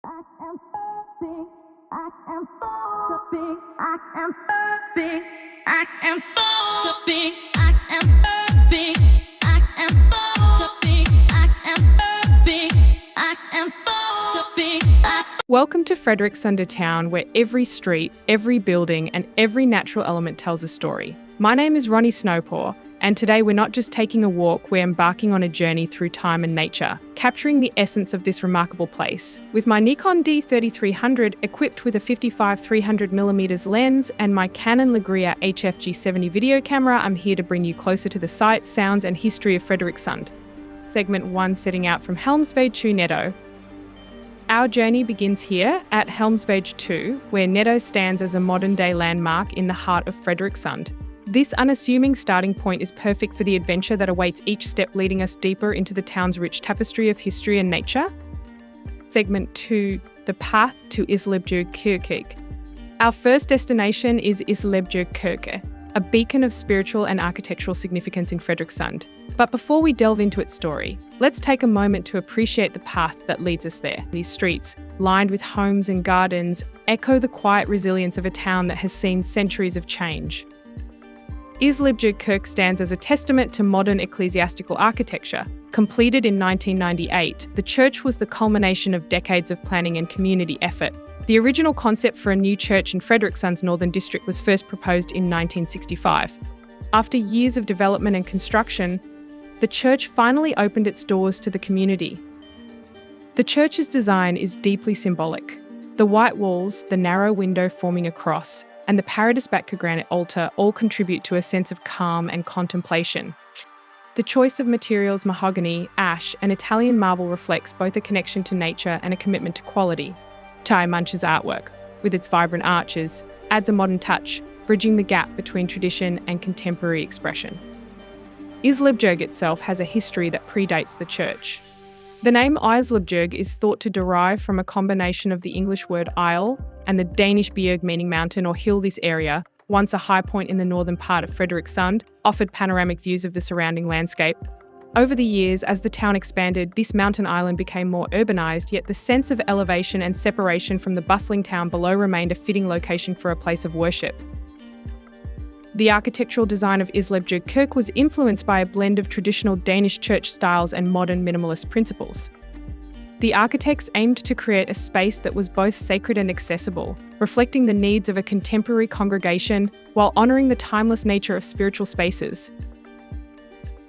I am big. I am so big. I am big. I am so big. I am big. I am so big. I am big. I am so big. Welcome to Frederikssund town, where every street, every building, and every natural element tells a story. My name is Ronnie Snowpaw, and today we're not just taking a walk, we're embarking on a journey through time and nature, capturing the essence of this remarkable place. With my Nikon D3300 equipped with a 55-300mm lens and my Canon AF-S DX video camera, I'm here to bring you closer to the sights, sounds, and history of Frederikssund. Segment 1, setting out from Havnebad to Nikkor. Our journey begins here at Havnebad 2, where Nikkor stands as a modern-day landmark in the heart of Frederikssund. This unassuming starting point is perfect for the adventure that awaits each step, leading us deeper into the town's rich tapestry of history and nature. Segment 2, the path to Islebjergkirke. Our first destination is Islebjergkirke, a beacon of spiritual and architectural significance in Frederikssund. But before we delve into its story, let's take a moment to appreciate the path that leads us there. These streets, lined with homes and gardens, echo the quiet resilience of a town that has seen centuries of change. Islebjergkirke stands as a testament to modern ecclesiastical architecture. Completed in 1998, the church was the culmination of decades of planning and community effort. The original concept for a new church in Frederikssund's northern district was first proposed in 1965. After years of development and construction, the church finally opened its doors to the community. The church's design is deeply symbolic. The white walls, the narrow window forming a cross, and the paradisbacker granite altar all contribute to a sense of calm and contemplation. The choice of materials, mahogany, ash, and Italian marble reflects both a connection to nature and a commitment to quality. Tai Munch's artwork, with its vibrant arches, adds a modern touch, bridging the gap between tradition and contemporary expression. Islebjerg itself has a history that predates the church. The name Islebjerg is thought to derive from a combination of the English word isle and the Danish bjerg, meaning mountain or hill. This area, once a high point in the northern part of Frederikssund, offered panoramic views of the surrounding landscape. Over the years, as the town expanded, this mountain island became more urbanised, yet the sense of elevation and separation from the bustling town below remained a fitting location for a place of worship. The architectural design of Islebjergkirke was influenced by a blend of traditional Danish church styles and modern minimalist principles. The architects aimed to create a space that was both sacred and accessible, reflecting the needs of a contemporary congregation while honouring the timeless nature of spiritual spaces.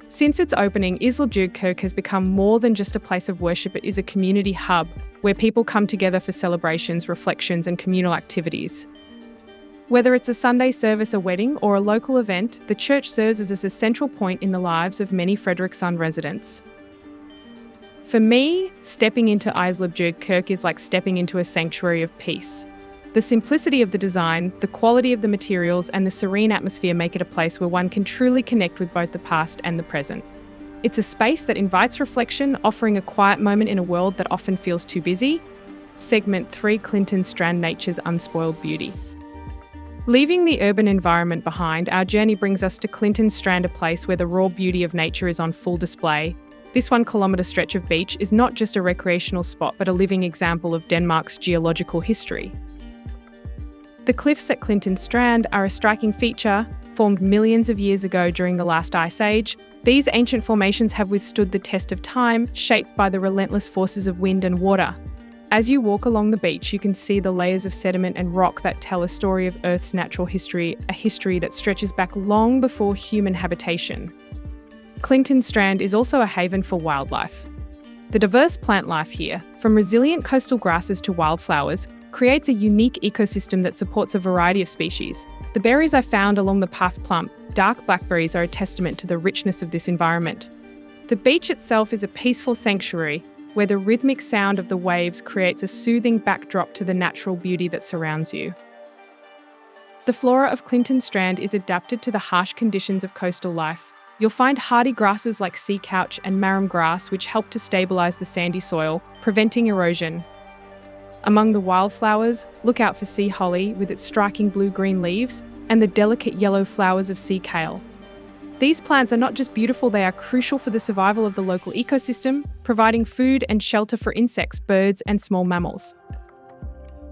Since its opening, Islebjergkirke has become more than just a place of worship. It is a community hub where people come together for celebrations, reflections, and communal activities. Whether it's a Sunday service, a wedding, or a local event, the church serves as a central point in the lives of many Frederikssund residents. For me, stepping into Islebjergkirke is like stepping into a sanctuary of peace. The simplicity of the design, the quality of the materials, and the serene atmosphere make it a place where one can truly connect with both the past and the present. It's a space that invites reflection, offering a quiet moment in a world that often feels too busy. Segment 3, Clinton Strand, nature's unspoiled beauty. Leaving the urban environment behind, our journey brings us to Clinton Strand, a place where the raw beauty of nature is on full display. This 1-kilometre stretch of beach is not just a recreational spot, but a living example of Denmark's geological history. The cliffs at Clinton Strand are a striking feature, formed millions of years ago during the last ice age. These ancient formations have withstood the test of time, shaped by the relentless forces of wind and water. As you walk along the beach, you can see the layers of sediment and rock that tell a story of Earth's natural history, a history that stretches back long before human habitation. Clinton Strand is also a haven for wildlife. The diverse plant life here, from resilient coastal grasses to wildflowers, creates a unique ecosystem that supports a variety of species. The berries I found along the path, plump, dark blackberries, are a testament to the richness of this environment. The beach itself is a peaceful sanctuary, where the rhythmic sound of the waves creates a soothing backdrop to the natural beauty that surrounds you. The flora of Clinton Strand is adapted to the harsh conditions of coastal life. You'll find hardy grasses like sea couch and marram grass, which help to stabilise the sandy soil, preventing erosion. Among the wildflowers, look out for sea holly with its striking blue-green leaves and the delicate yellow flowers of sea kale. These plants are not just beautiful, they are crucial for the survival of the local ecosystem, providing food and shelter for insects, birds, and small mammals.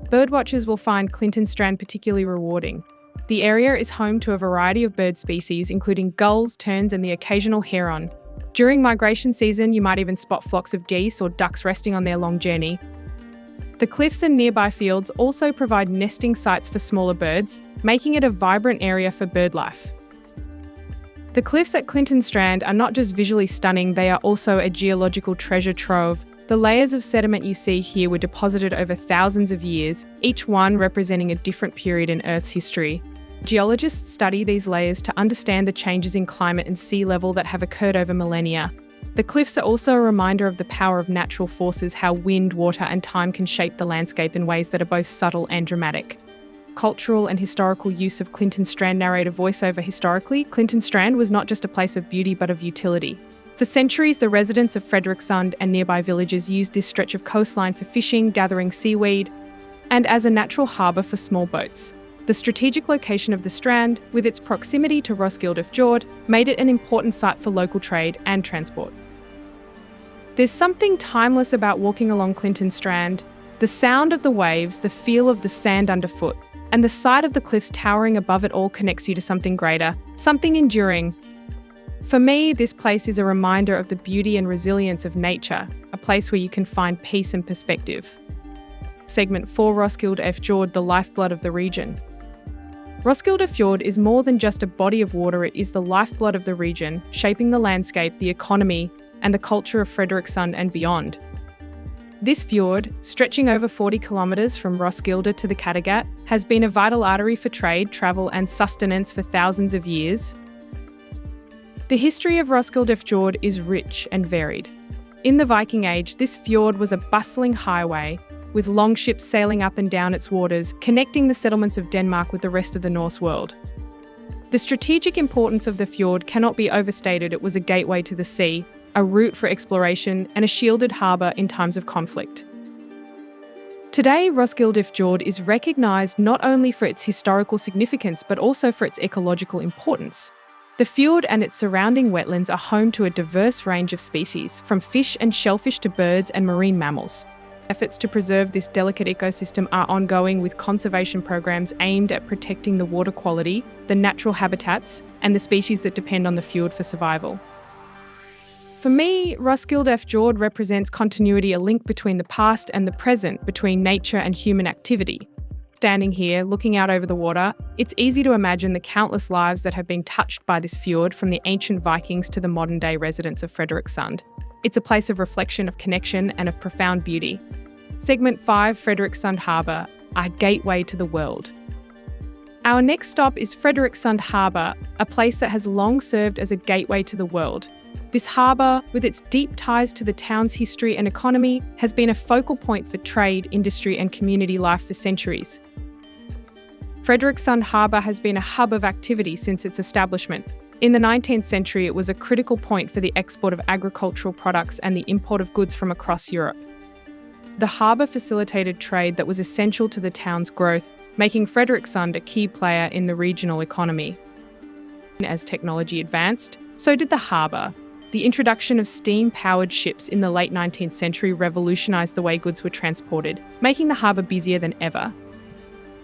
Birdwatchers will find Clintonstrand particularly rewarding. The area is home to a variety of bird species, including gulls, terns, and the occasional heron. During migration season, you might even spot flocks of geese or ducks resting on their long journey. The cliffs and nearby fields also provide nesting sites for smaller birds, making it a vibrant area for bird life. The cliffs at Clintonstrand are not just visually stunning, they are also a geological treasure trove. The layers of sediment you see here were deposited over thousands of years, each one representing a different period in Earth's history. Geologists study these layers to understand the changes in climate and sea level that have occurred over millennia. The cliffs are also a reminder of the power of natural forces, how wind, water, and time can shape the landscape in ways that are both subtle and dramatic. Cultural and historical use of Clintonstrand narrator voiceover. Historically, Clintonstrand was not just a place of beauty but of utility. For centuries, the residents of Frederikssund and nearby villages used this stretch of coastline for fishing, gathering seaweed, and as a natural harbour for small boats. The strategic location of the strand, with its proximity to Roskilde Fjord, made it an important site for local trade and transport. There's something timeless about walking along Clintonstrand. The sound of the waves, the feel of the sand underfoot, and the sight of the cliffs towering above it all connects you to something greater, something enduring. For me, this place is a reminder of the beauty and resilience of nature, a place where you can find peace and perspective. Segment 4: Roskilde Fjord, the lifeblood of the region. Roskilde Fjord is more than just a body of water, it is the lifeblood of the region, shaping the landscape, the economy, and the culture of Frederikssund and beyond. This fjord, stretching over 40 kilometres from Roskilde to the Kattegat, has been a vital artery for trade, travel, and sustenance for thousands of years. The history of Roskilde Fjord is rich and varied. In the Viking Age, this fjord was a bustling highway, with long ships sailing up and down its waters, connecting the settlements of Denmark with the rest of the Norse world. The strategic importance of the fjord cannot be overstated. It was a gateway to the sea, a route for exploration, and a shielded harbour in times of conflict. Today, Roskilde Fjord is recognised not only for its historical significance but also for its ecological importance. The fjord and its surrounding wetlands are home to a diverse range of species, from fish and shellfish to birds and marine mammals. Efforts to preserve this delicate ecosystem are ongoing, with conservation programs aimed at protecting the water quality, the natural habitats, and the species that depend on the fjord for survival. For me, Roskilde Fjord represents continuity, a link between the past and the present, between nature and human activity. Standing here, looking out over the water, it's easy to imagine the countless lives that have been touched by this fjord, from the ancient Vikings to the modern-day residents of Frederikssund. It's a place of reflection, of connection, and of profound beauty. Segment 5: Frederikssund Harbour, our gateway to the world. Our next stop is Frederikssund Harbour, a place that has long served as a gateway to the world. This harbour, with its deep ties to the town's history and economy, has been a focal point for trade, industry, and community life for centuries. Frederikssund Harbour has been a hub of activity since its establishment. In the 19th century, it was a critical point for the export of agricultural products and the import of goods from across Europe. The harbour facilitated trade that was essential to the town's growth, making Frederikssund a key player in the regional economy. As technology advanced, so did the harbour. The introduction of steam-powered ships in the late 19th century revolutionised the way goods were transported, making the harbour busier than ever.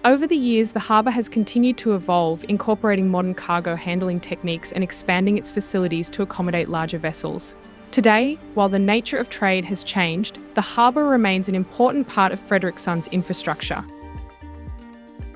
Over the years, the harbour has continued to evolve, incorporating modern cargo handling techniques and expanding its facilities to accommodate larger vessels. Today, while the nature of trade has changed, the harbour remains an important part of Frederikssund's infrastructure.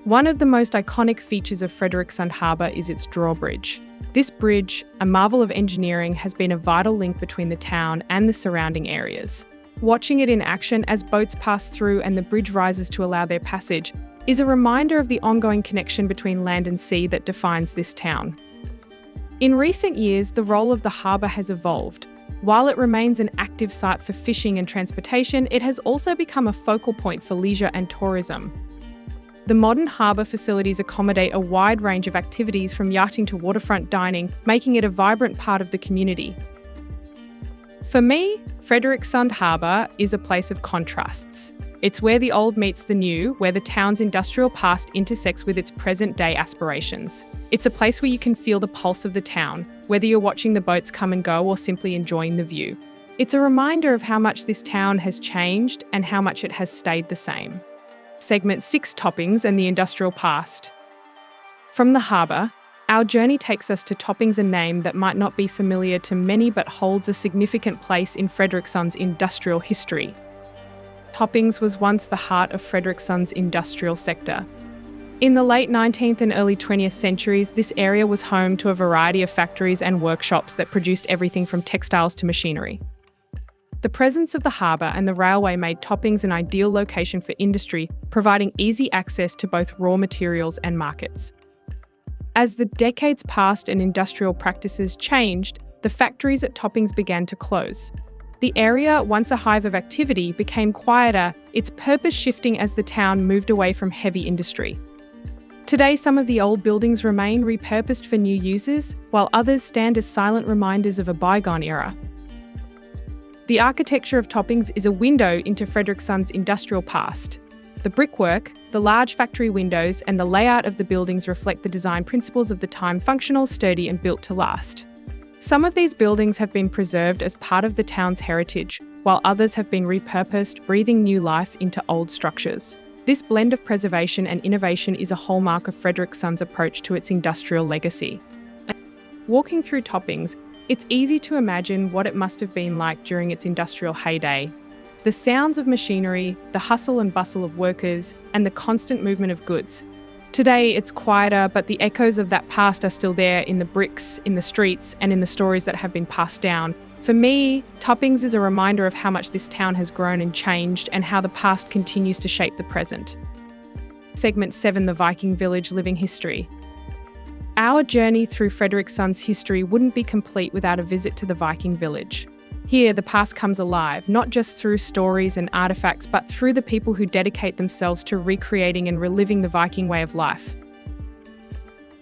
One of the most iconic features of Frederikssund Harbour is its drawbridge. This bridge, a marvel of engineering, has been a vital link between the town and the surrounding areas. Watching it in action as boats pass through and the bridge rises to allow their passage is a reminder of the ongoing connection between land and sea that defines this town. In recent years, the role of the harbour has evolved. While it remains an active site for fishing and transportation, it has also become a focal point for leisure and tourism. The modern harbour facilities accommodate a wide range of activities, from yachting to waterfront dining, making it a vibrant part of the community. For me, Frederikssund Harbour is a place of contrasts. It's where the old meets the new, where the town's industrial past intersects with its present-day aspirations. It's a place where you can feel the pulse of the town, whether you're watching the boats come and go or simply enjoying the view. It's a reminder of how much this town has changed and how much it has stayed the same. Segment 6: Toppings and the Industrial Past. From the harbour, our journey takes us to Toppings, a name that might not be familiar to many but holds a significant place in Frederikssund's industrial history. Toppings was once the heart of Frederikssund's industrial sector. In the late 19th and early 20th centuries, this area was home to a variety of factories and workshops that produced everything from textiles to machinery. The presence of the harbour and the railway made Toppings an ideal location for industry, providing easy access to both raw materials and markets. As the decades passed and industrial practices changed, the factories at Toppings began to close. The area, once a hive of activity, became quieter, its purpose shifting as the town moved away from heavy industry. Today, some of the old buildings remain repurposed for new uses, while others stand as silent reminders of a bygone era. The architecture of Toppings is a window into Frederikssund's industrial past. The brickwork, the large factory windows, and the layout of the buildings reflect the design principles of the time: functional, sturdy, and built to last. Some of these buildings have been preserved as part of the town's heritage, while others have been repurposed, breathing new life into old structures. This blend of preservation and innovation is a hallmark of Frederikssund's approach to its industrial legacy. Walking through Toppings, it's easy to imagine what it must have been like during its industrial heyday. The sounds of machinery, the hustle and bustle of workers, and the constant movement of goods. Today, it's quieter, but the echoes of that past are still there in the bricks, in the streets, and in the stories that have been passed down. For me, Toppings is a reminder of how much this town has grown and changed, and how the past continues to shape the present. Segment 7: The Viking Village Living History. Our journey through Frederikssund's history wouldn't be complete without a visit to the Viking Village. Here, the past comes alive, not just through stories and artifacts, but through the people who dedicate themselves to recreating and reliving the Viking way of life.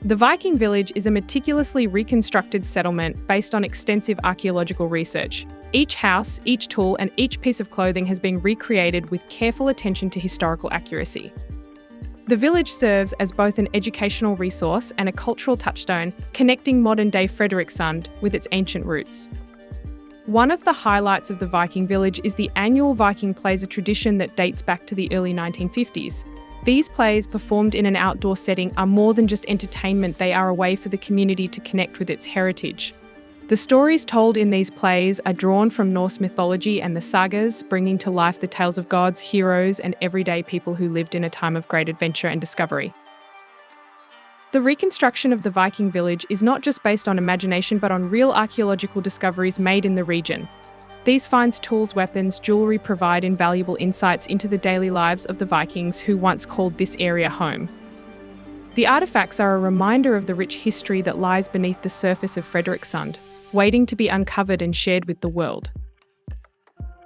The Viking Village is a meticulously reconstructed settlement based on extensive archaeological research. Each house, each tool, and each piece of clothing has been recreated with careful attention to historical accuracy. The village serves as both an educational resource and a cultural touchstone, connecting modern-day Frederikssund with its ancient roots. One of the highlights of the Viking Village is the annual Viking Plays, a tradition that dates back to the early 1950s. These plays, performed in an outdoor setting, are more than just entertainment. They are a way for the community to connect with its heritage. The stories told in these plays are drawn from Norse mythology and the sagas, bringing to life the tales of gods, heroes, and everyday people who lived in a time of great adventure and discovery. The reconstruction of the Viking Village is not just based on imagination, but on real archaeological discoveries made in the region. These finds, tools, weapons, jewellery provide invaluable insights into the daily lives of the Vikings who once called this area home. The artefacts are a reminder of the rich history that lies beneath the surface of Frederikssund, waiting to be uncovered and shared with the world.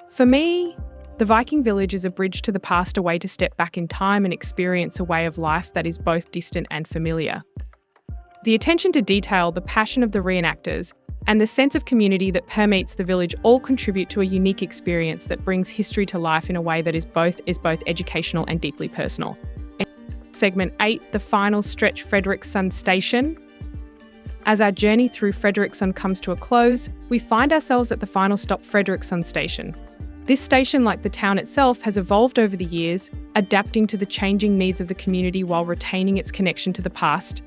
For me, the Viking Village is a bridge to the past, a way to step back in time and experience a way of life that is both distant and familiar. The attention to detail, the passion of the reenactors, and the sense of community that permeates the village all contribute to a unique experience that brings history to life in a way that is both educational and deeply personal. Segment 8: The Final Stretch, Frederikssund Station. As our journey through Frederikssund comes to a close, we find ourselves at the final stop, Frederikssund Station. This station, like the town itself, has evolved over the years, adapting to the changing needs of the community while retaining its connection to the past.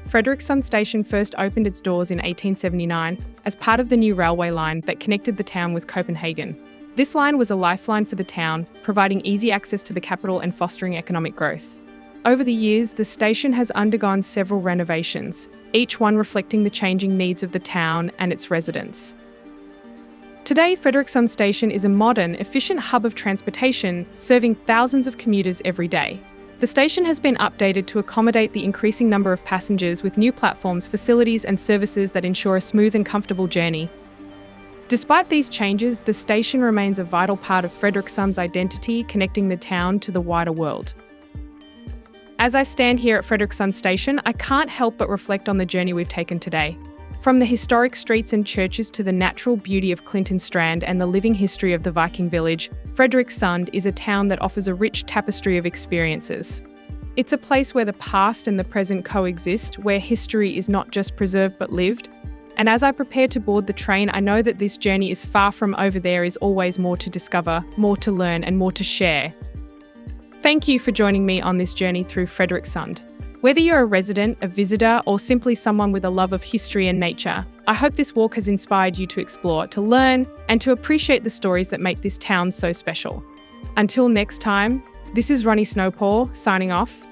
Frederikssund Station first opened its doors in 1879 as part of the new railway line that connected the town with Copenhagen. This line was a lifeline for the town, providing easy access to the capital and fostering economic growth. Over the years, the station has undergone several renovations, each one reflecting the changing needs of the town and its residents. Today, Frederikssund Station is a modern, efficient hub of transportation, serving thousands of commuters every day. The station has been updated to accommodate the increasing number of passengers, with new platforms, facilities, and services that ensure a smooth and comfortable journey. Despite these changes, the station remains a vital part of Frederikssund's identity, connecting the town to the wider world. As I stand here at Frederikssund Station, I can't help but reflect on the journey we've taken today. From the historic streets and churches to the natural beauty of Clinton Strand and the living history of the Viking Village, Frederikssund is a town that offers a rich tapestry of experiences. It's a place where the past and the present coexist, where history is not just preserved but lived. And as I prepare to board the train, I know that this journey is far from over. There is always more to discover, more to learn, and more to share. Thank you for joining me on this journey through Frederikssund. Whether you're a resident, a visitor, or simply someone with a love of history and nature, I hope this walk has inspired you to explore, to learn, and to appreciate the stories that make this town so special. Until next time, this is Ronnie Snowpaw signing off.